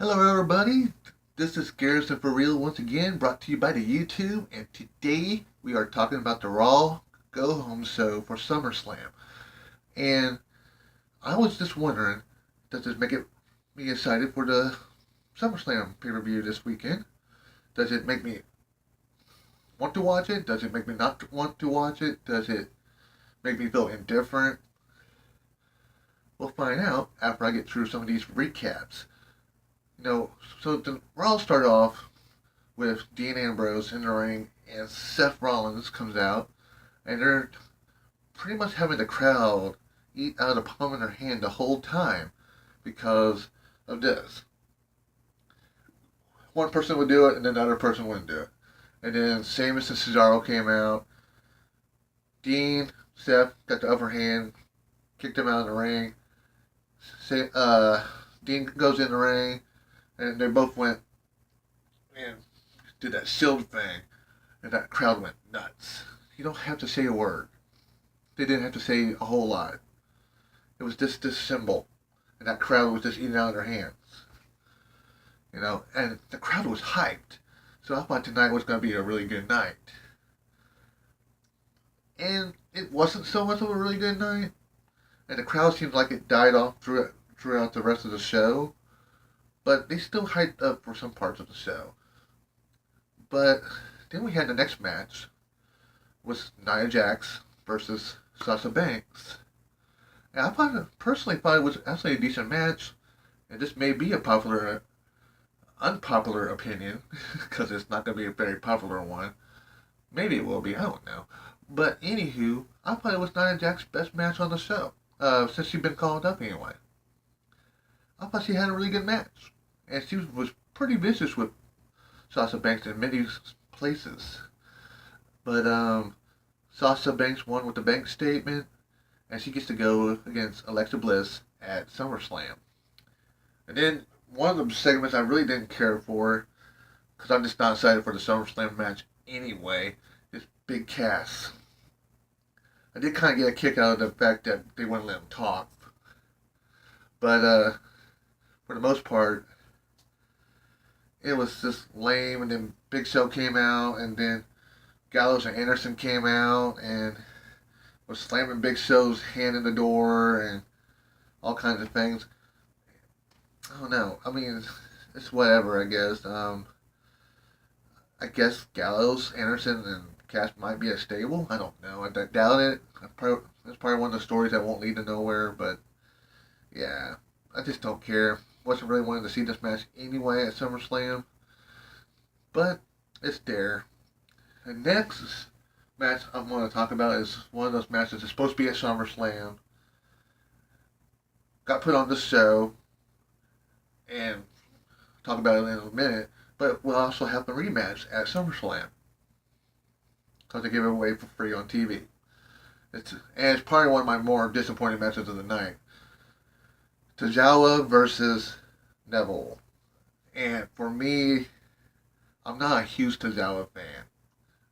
Hello, everybody. This is Garrison for Real once again, brought to you by the YouTube. And today we are talking about the Raw Go Home show for SummerSlam. And I was just wondering, does this make me excited for the SummerSlam pay per view this weekend? Does it make me want to watch it? Does it make me not want to watch it? Does it make me feel indifferent? We'll find out after I get through some of these recaps. So the Raw started off with Dean Ambrose in the ring, and Seth Rollins comes out, and they're pretty much having the crowd eat out of the palm of their hand the whole time because of this. One person would do it, and then the other person wouldn't do it. And then Sheamus and Cesaro came out. Dean, Seth got the upper hand, kicked him out of the ring. Dean goes in the ring, and they both went and did that shield thing, and that crowd went nuts. You don't have to say a word. They didn't have to say a whole lot. It was just this symbol, and that crowd was just eating out of their hands. And the crowd was hyped. So I thought tonight was going to be a really good night. And it wasn't so much of a really good night. And the crowd seemed like it died off throughout the rest of the show. But they still hyped up for some parts of the show. But then we had the next match was Nia Jax versus Sasha Banks. And personally thought it was actually a decent match. And this may be a unpopular opinion, because it's not going to be a very popular one. Maybe it will be, I don't know. But anywho, I thought it was Nia Jax's best match on the show, since she'd been called up anyway. I thought she had a really good match. And she was pretty vicious with Sasha Banks in many places. But Sasha Banks won with the bank statement, and she gets to go against Alexa Bliss at SummerSlam. And then one of the segments I really didn't care for, because I'm just not excited for the SummerSlam match anyway, is Big Cass. I did kind of get a kick out of the fact that they wouldn't let him talk. But for the most part, it was just lame. And then Big Show came out, and then Gallows and Anderson came out and was slamming Big Show's hand in the door and all kinds of things. I don't know. I mean, it's whatever, I guess. I guess Gallows, Anderson, and Cass might be a stable. I don't know. I doubt it. It's probably one of the stories that won't lead to nowhere, but yeah. I just don't care. Wasn't really wanting to see this match anyway at SummerSlam, but it's there. The next match I'm going to talk about is one of those matches that's supposed to be at SummerSlam. Got put on the show, and talk about it in a minute, but we'll also have the rematch at SummerSlam, because they give it away for free on TV. It's probably one of my more disappointing matches of the night. Tozawa versus Neville. And for me, I'm not a huge Tozawa fan.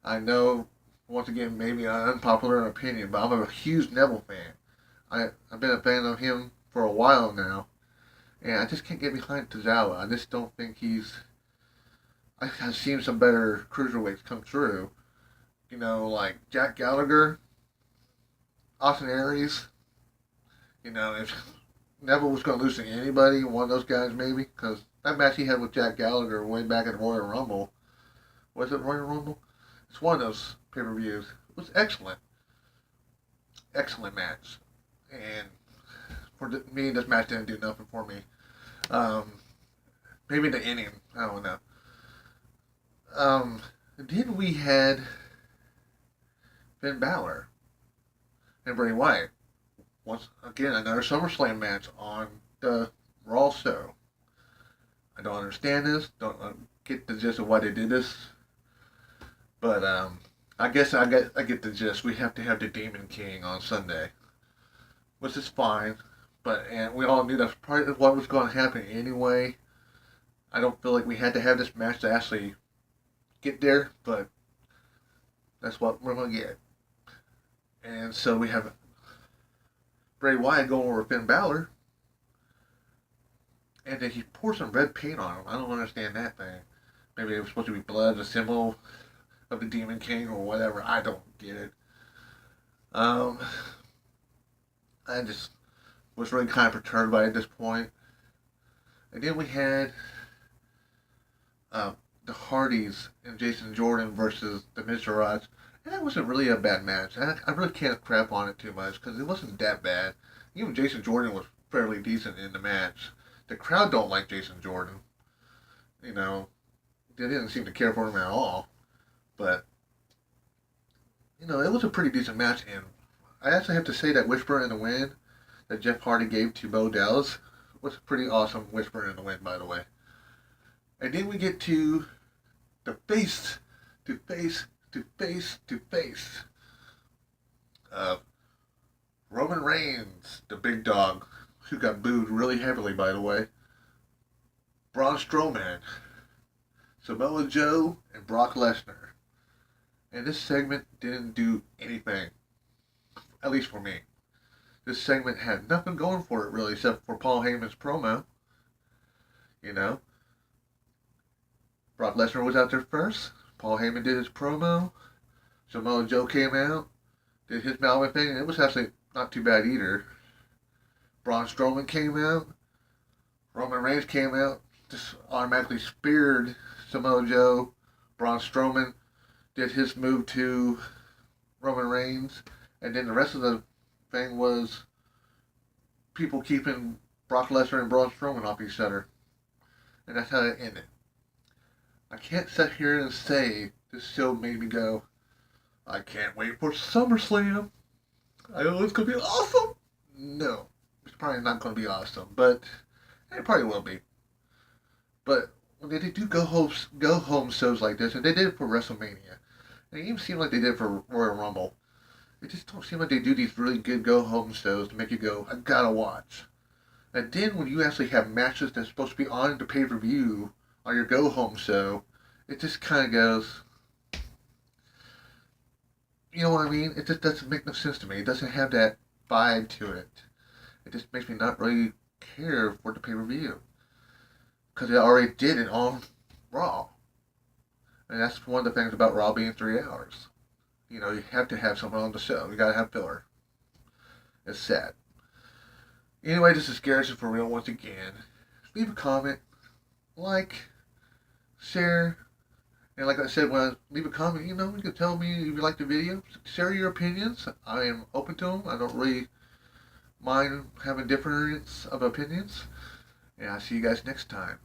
I know, once again, maybe an unpopular opinion, but I'm a huge Neville fan. I've been a fan of him for a while now, and I just can't get behind Tozawa. I just don't think I've seen some better cruiserweights come through. Like Jack Gallagher, Austin Aries. If Neville was going to lose to anybody, one of those guys maybe, because that match he had with Jack Gallagher way back at Royal Rumble. Was it Royal Rumble? It's one of those pay-per-views. It was excellent. Excellent match. And me, this match didn't do nothing for me. Maybe the inning. I don't know. Then we had Finn Balor and Bray Wyatt. Once again, another SummerSlam match on the Raw show. I don't understand this. Don't get the gist of why they did this. But I guess I get the gist. We have to have the Demon King on Sunday, which is fine. And we all knew that's probably what was going to happen anyway. I don't feel like we had to have this match to actually get there, but that's what we're going to get. And so we have Bray Wyatt going over Finn Balor. And then he poured some red paint on him. I don't understand that thing. Maybe it was supposed to be blood, a symbol of the Demon King or whatever. I don't get it. Um, I just was really kind of perturbed by it at this point. And then we had uh, the Hardys and Jason Jordan versus the Mizrahites. And that wasn't really a bad match. I really can't crap on it too much because it wasn't that bad. Even Jason Jordan was fairly decent in the match. The crowd don't like Jason Jordan. You know, they didn't seem to care for him at all. But, you know, it was a pretty decent match. And I actually have to say that Whisper in the Wind that Jeff Hardy gave to Bo Dallas was a pretty awesome Whisper in the Wind, by the way. And then we get to the face to face to face to face of Roman Reigns, the big dog, who got booed really heavily, by the way. Braun Strowman, Samoa Joe, and Brock Lesnar. And this segment didn't do anything, at least for me. This segment had nothing going for it, really, except for Paul Heyman's promo. You know, Brock Lesnar was out there first. Paul Heyman did his promo. Samoa Joe came out, did his Malvin thing, and it was actually not too bad either. Braun Strowman came out. Roman Reigns came out, just automatically speared Samoa Joe. Braun Strowman did his move to Roman Reigns, and then the rest of the thing was people keeping Brock Lesnar and Braun Strowman off each other. And that's how it ended. I can't sit here and say this show made me go, I can't wait for SummerSlam. I know it's going to be awesome. No, it's probably not going to be awesome, but it probably will be. But when they do go home shows like this, and they did it for WrestleMania, and it even seemed like they did it for Royal Rumble, it just don't seem like they do these really good go home shows to make you go, I gotta watch. And then when you actually have matches that's supposed to be on the pay-per-view on your go home show, it just kind of goes, you know what I mean? It just doesn't make no sense to me. It doesn't have that vibe to it. It just makes me not really care for the pay-per-view. Because it already did it on Raw. And that's one of the things about Raw being 3 hours. You know, you have to have someone on the show. You gotta have filler. It's sad. Anyway, this is Garrison for real once again. Leave a comment, like, share, and like I said, when I leave a comment, you know, you can tell me if you like the video. Share your opinions. I am open to them. I don't really mind having difference of opinions. And I'll see you guys next time.